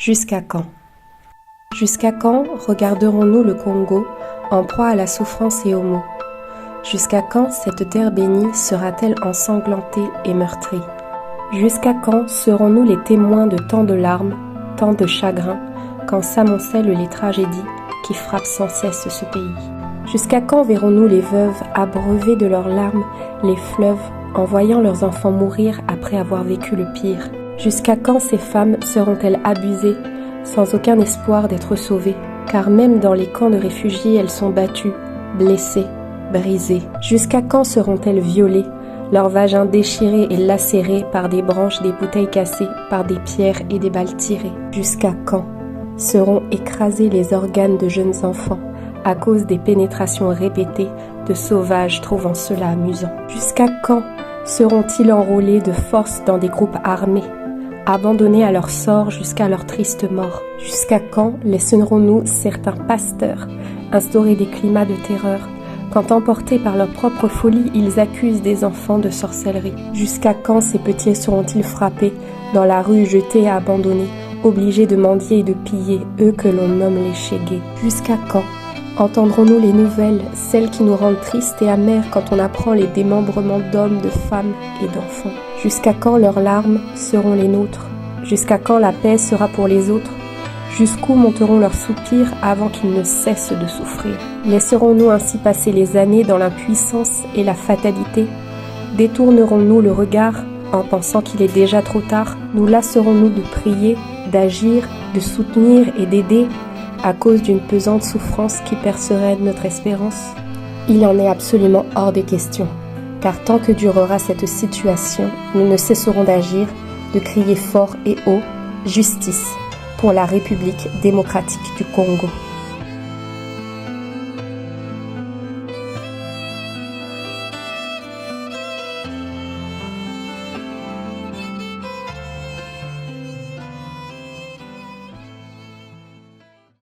Jusqu'à quand? Jusqu'à quand regarderons-nous le Congo en proie à la souffrance et aux maux? Jusqu'à quand cette terre bénie sera-t-elle ensanglantée et meurtrie? Jusqu'à quand serons-nous les témoins de tant de larmes, tant de chagrins, quand s'amoncellent les tragédies qui frappent sans cesse ce pays? Jusqu'à quand verrons-nous les veuves abreuver de leurs larmes les fleuves en voyant leurs enfants mourir après avoir vécu le pire? Jusqu'à quand ces femmes seront-elles abusées, sans aucun espoir d'être sauvées? Car même dans les camps de réfugiés, elles sont battues, blessées, brisées. Jusqu'à quand seront-elles violées, leurs vagins déchirés et lacérés par des branches, des bouteilles cassées, par des pierres et des balles tirées? Jusqu'à quand seront écrasés les organes de jeunes enfants à cause des pénétrations répétées de sauvages trouvant cela amusant? Jusqu'à quand seront-ils enrôlés de force dans des groupes armés, abandonnés à leur sort jusqu'à leur triste mort? Jusqu'à quand laisserons-nous certains pasteurs instaurer des climats de terreur, quand emportés par leur propre folie, ils accusent des enfants de sorcellerie? Jusqu'à quand ces petits seront-ils frappés, dans la rue jetés et abandonnés, obligés de mendier et de piller, eux que l'on nomme les chégués? Jusqu'à quand entendrons-nous les nouvelles, celles qui nous rendent tristes et amers quand on apprend les démembrements d'hommes, de femmes et d'enfants? Jusqu'à quand leurs larmes seront les nôtres? Jusqu'à quand la paix sera pour les autres? Jusqu'où monteront leurs soupirs avant qu'ils ne cessent de souffrir? Laisserons-nous ainsi passer les années dans l'impuissance et la fatalité? Détournerons-nous le regard en pensant qu'il est déjà trop tard? Nous lasserons-nous de prier, d'agir, de soutenir et d'aider à cause d'une pesante souffrance qui percerait notre espérance? Il en est absolument hors de question, car tant que durera cette situation, nous ne cesserons d'agir, de crier fort et haut « Justice !» pour la République démocratique du Congo.